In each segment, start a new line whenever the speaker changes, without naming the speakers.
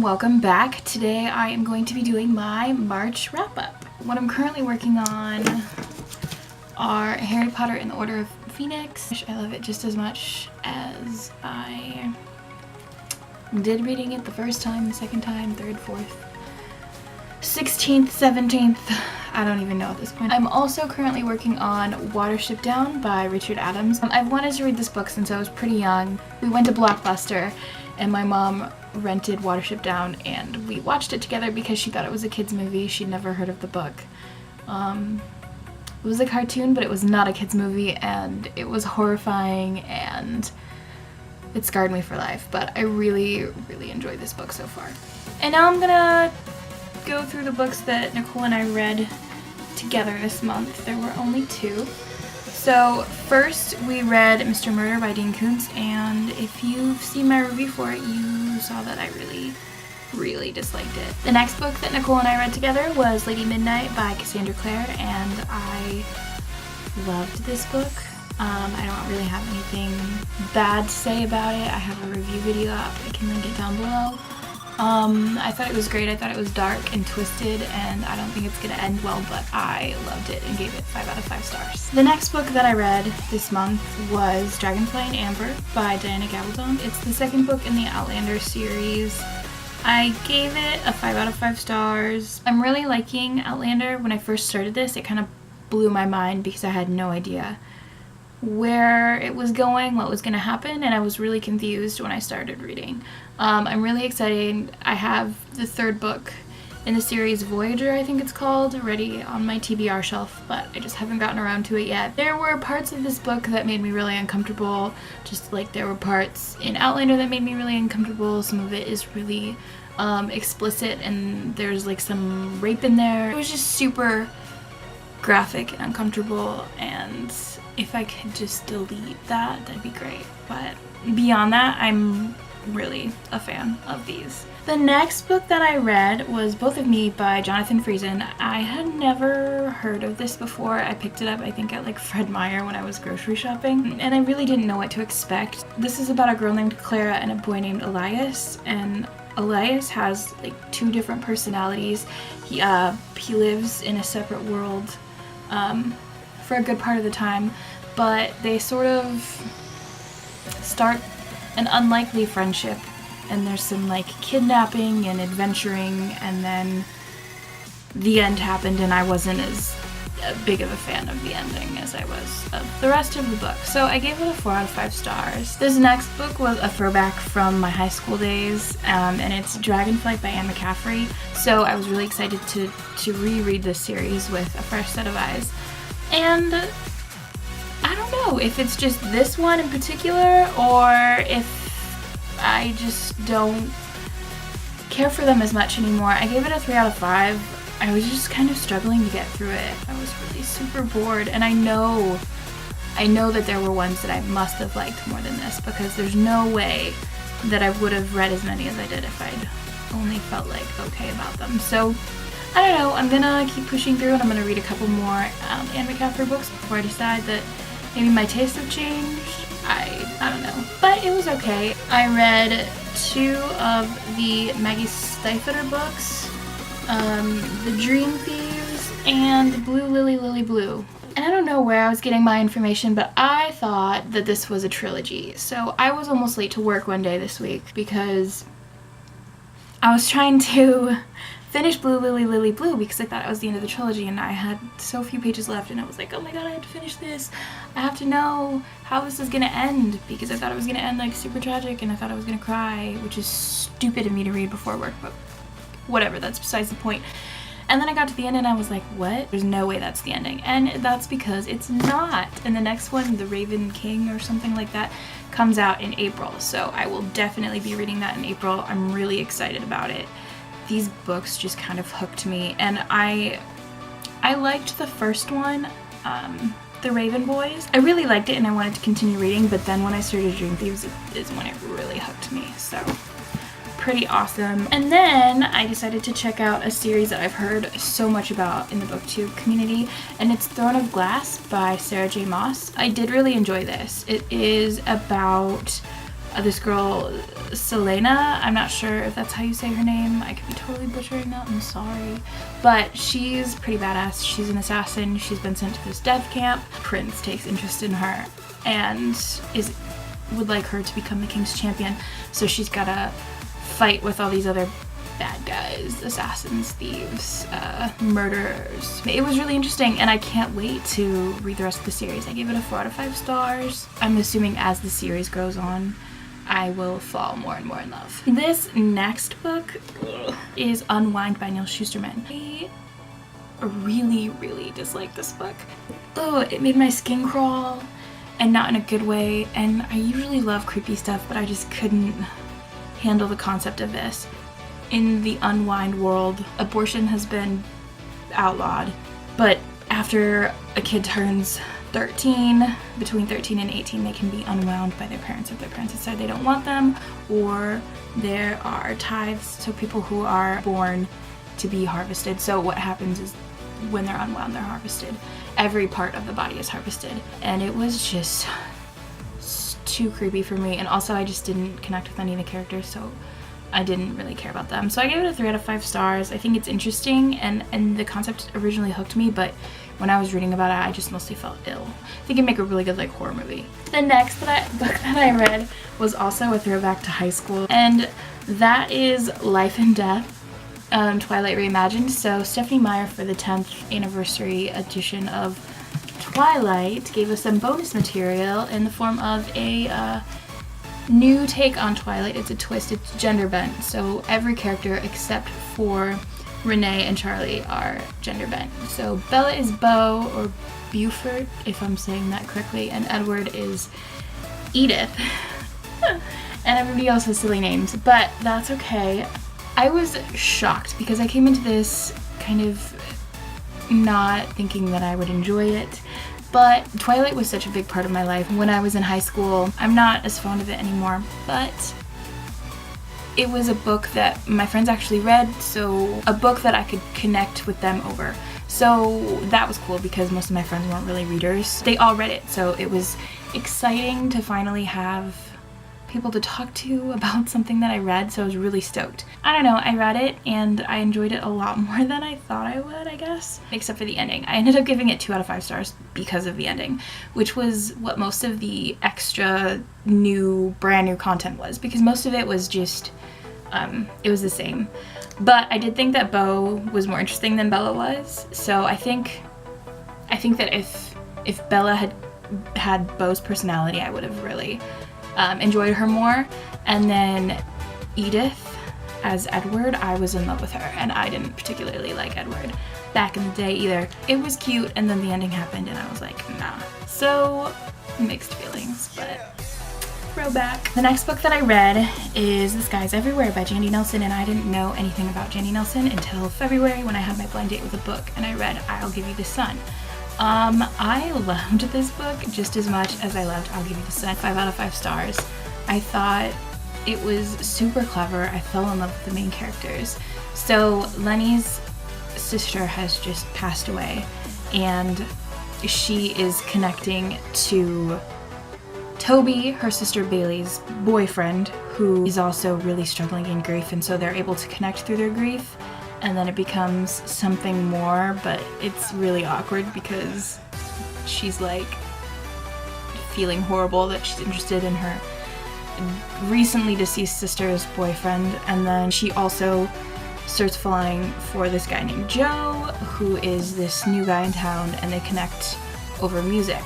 welcome back. Today I am going to be doing my March wrap-up. What I'm currently working on are Harry Potter and the Order of Phoenix. I love it just as much as I did reading it the first time, the second time, third, fourth, 16th, 17th. I don't even know at this point. I'm also currently working on Watership Down by Richard Adams. I've wanted to read this book since I was pretty young. We went to Blockbuster and my mom rented Watership Down and we watched it together because she thought it was a kid's movie. She'd never heard of the book. It was a cartoon, but it was not a kid's movie, and it was horrifying and it scarred me for life, but I really enjoyed this book so far. And now I'm gonna go through the books that Nicole and I read together this month. There were only 2. So first we read Mr. Murder by Dean Koontz, and if you've seen my review for it, you saw that I really disliked it. The next book that Nicole and I read together was Lady Midnight by Cassandra Clare, and I loved this book. I don't really have anything bad to say about it. I have a review video up. I can link it down below. I thought it was great. I thought it was dark and twisted, and I don't think it's gonna end well, but I loved it and gave it 5 out of 5 stars. The next book that I read this month was Dragonfly and Amber by Diana Gabaldon. It's the second book in the Outlander series. I gave it a 5 out of 5 stars. I'm really liking Outlander. When I first started this, it kind of blew my mind because I had no idea where it was going, what was going to happen, and I was really confused when I started reading. I'm really excited. I have the 3rd book in the series, Voyager I think it's called, ready on my TBR shelf, but I just haven't gotten around to it yet. There were parts of this book that made me really uncomfortable, just like there were parts in Outlander that made me really uncomfortable. Some of it is really explicit, and there's like some rape in there. It was just super graphic and uncomfortable, and if I could just delete that, that'd be great. But beyond that, I'm really a fan of these. The next book that I read was Both of Me by Jonathan Friesen. I had never heard of this before. I picked it up, I think, at like Fred Meyer when I was grocery shopping, and I really didn't know what to expect. This is about a girl named Clara and a boy named Elias, and Elias has like 2 different personalities. He lives in a separate world for a good part of the time, but they sort of start an unlikely friendship, and there's some like kidnapping and adventuring, and then the end happened, and I wasn't as big of a fan of the ending as I was of the rest of the book, so I gave it a 4 out of 5 stars. This next book was a throwback from my high school days, and it's Dragonflight by Anne McCaffrey, so I was really excited to reread this series with a fresh set of eyes. And I don't know if it's just this one in particular, or if I just don't care for them as much anymore. I gave it a 3 out of 5. I was just kind of struggling to get through it. I was really super bored, and I know that there were ones that I must have liked more than this, because there's no way that I would have read as many as I did if I'd only felt like okay about them. So I don't know, I'm gonna keep pushing through, and I'm gonna read a couple more Anne McCaffrey books before I decide that maybe my tastes have changed. I don't know, but it was okay. I read 2 of the Maggie Stiefvater books, The Dream Thieves and Blue Lily Lily Blue. And I don't know where I was getting my information, but I thought that this was a trilogy. So I was almost late to work one day this week because I was trying to finish Blue Lily Lily Blue because I thought it was the end of the trilogy, and I had so few pages left, and I was like, oh my god, I have to finish this. I have to know how this is gonna end, because I thought it was gonna end like super tragic, and I thought I was gonna cry, which is stupid of me to read before work, but whatever, that's besides the point. And then I got to the end and I was like, what? There's no way that's the ending. And that's because it's not. And the next one, The Raven King or something like that, comes out in April. So I will definitely be reading that in April. I'm really excited about it. These books just kind of hooked me. And I liked the first one, The Raven Boys. I really liked it and I wanted to continue reading, but then when I started Dream Thieves is when it really hooked me. So pretty awesome. And then I decided to check out a series that I've heard so much about in the booktube community, and it's Throne of Glass by Sarah J. Maas. I did really enjoy this. It is about this girl, Selena. I'm not sure if that's how you say her name. I could be totally butchering that, I'm sorry. But she's pretty badass. She's an assassin. She's been sent to this death camp. Prince takes interest in her and would like her to become the king's champion. So she's gotta fight with all these other bad guys, assassins, thieves, murderers. It was really interesting, and I can't wait to read the rest of the series. I gave it a 4 out of 5 stars. I'm assuming as the series goes on, I will fall more and more in love. This next book is Unwind by Neil Shusterman. I really, really dislike this book. Oh, it made my skin crawl, and not in a good way, and I usually love creepy stuff, but I just couldn't handle the concept of this. In the Unwind world, abortion has been outlawed, but after a kid turns 13, between 13 and 18, they can be unwound by their parents if their parents decide they don't want them, or there are tithes, so people who are born to be harvested. So what happens is when they're unwound, they're harvested. Every part of the body is harvested, and it was just too creepy for me, and also I just didn't connect with any of the characters, so I didn't really care about them. So I gave it a 3 out of 5 stars. I think it's interesting, and the concept originally hooked me, but when I was reading about it, I just mostly felt ill. I think it'd make a really good horror movie. The next book that I read was also a throwback to high school, and that is Life and Death, Twilight Reimagined. So Stephanie Meyer, for the 10th anniversary edition of Twilight, gave us some bonus material in the form of a new take on Twilight. It's a twist, it's gender bent. So every character except for Renee and Charlie are gender bent. So Bella is Beau, or Buford, if I'm saying that correctly, and Edward is Edith. And everybody else has silly names, but that's okay. I was shocked because I came into this kind of not thinking that I would enjoy it. But Twilight was such a big part of my life when I was in high school. I'm not as fond of it anymore, but it was a book that my friends actually read, so a book that I could connect with them over. So that was cool because most of my friends weren't really readers. They all read it, so it was exciting to finally have people to talk to about something that I read, so I was really stoked. I don't know, I read it and I enjoyed it a lot more than I thought I would, I guess. Except for the ending. I ended up giving it 2 out of 5 stars because of the ending, which was what most of the extra brand new content was, because most of it was just, it was the same. But I did think that Beau was more interesting than Bella was, so I think that if Bella had Beau's personality, I would have really enjoyed her more. And then Edith as Edward, I was in love with her, and I didn't particularly like Edward back in the day either. It was cute, and then the ending happened and I was like, nah. So mixed feelings, but throwback. The next book that I read is The Skies Everywhere by Jandy Nelson, and I didn't know anything about Jandy Nelson until February when I had my blind date with a book and I read I'll Give You the Sun. I loved this book just as much as I loved I'll Give You the Sun. 5 out of 5 stars. I thought it was super clever. I fell in love with the main characters. So Lenny's sister has just passed away, and she is connecting to Toby, her sister Bailey's boyfriend, who is also really struggling in grief, and so they're able to connect through their grief. And then it becomes something more, but it's really awkward because she's like feeling horrible that she's interested in her recently deceased sister's boyfriend, and then she also starts falling for this guy named Joe, who is this new guy in town, and they connect over music.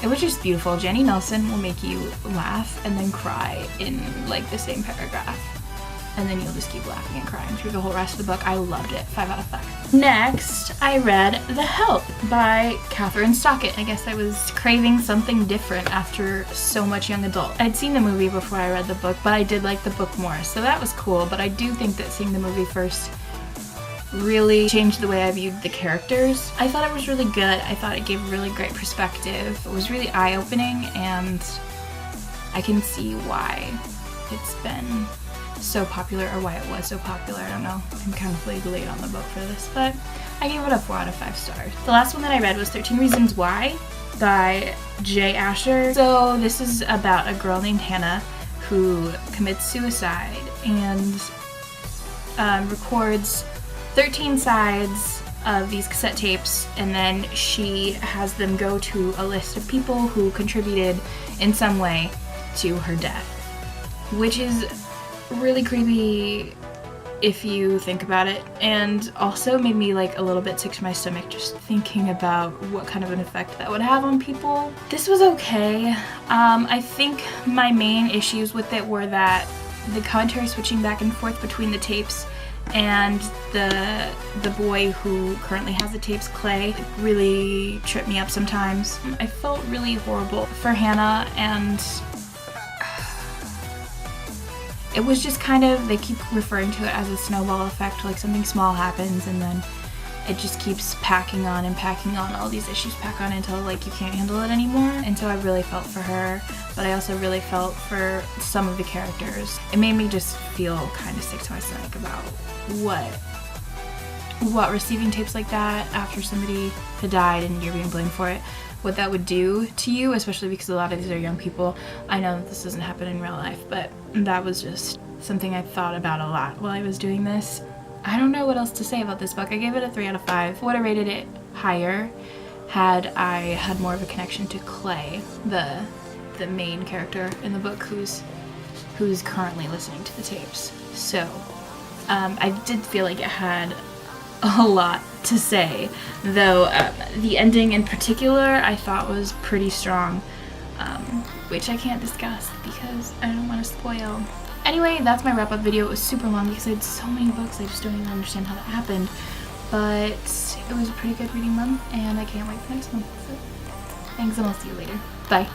It was just beautiful. Jandy Nelson will make you laugh and then cry in like the same paragraph. And then you'll just keep laughing and crying through the whole rest of the book. I loved it. 5 out of 5. Next, I read The Help by Catherine Stockett. I guess I was craving something different after so much young adult. I'd seen the movie before I read the book, but I did like the book more, so that was cool. But I do think that seeing the movie first really changed the way I viewed the characters. I thought it was really good. I thought it gave really great perspective. It was really eye-opening, and I can see why it's been so popular, or why it was so popular. I don't know. I'm kind of like late on the book for this, but I gave it a 4 out of 5 stars. The last one that I read was 13 Reasons Why by Jay Asher. So this is about a girl named Hannah who commits suicide and records 13 sides of these cassette tapes, and then she has them go to a list of people who contributed in some way to her death, which is really creepy if you think about it, and also made me like a little bit sick to my stomach just thinking about what kind of an effect that would have on people. This was okay. I think my main issues with it were that the commentary switching back and forth between the tapes and the boy who currently has the tapes, Clay, really tripped me up sometimes. I felt really horrible for Hannah, and it was just kind of, they keep referring to it as a snowball effect, like something small happens and then it just keeps packing on and packing on. All these issues pack on until like you can't handle it anymore. And so I really felt for her, but I also really felt for some of the characters. It made me just feel kind of sick to my stomach about what receiving tapes like that after somebody had died and you're being blamed for it, what that would do to you, especially because a lot of these are young people. I know that this doesn't happen in real life, but that was just something I thought about a lot while I was doing this. I don't know what else to say about this book. I gave it a 3 out of 5. Would have rated it higher had I had more of a connection to Clay, the main character in the book who's currently listening to the tapes. So I did feel like it had a lot to say, though the ending in particular I thought was pretty strong, which I can't discuss because I don't want to spoil. Anyway, that's my wrap-up video. It was super long because I had so many books, I just don't even understand how that happened, but it was a pretty good reading month and I can't wait for next month. So, thanks, and I'll see you later. Bye.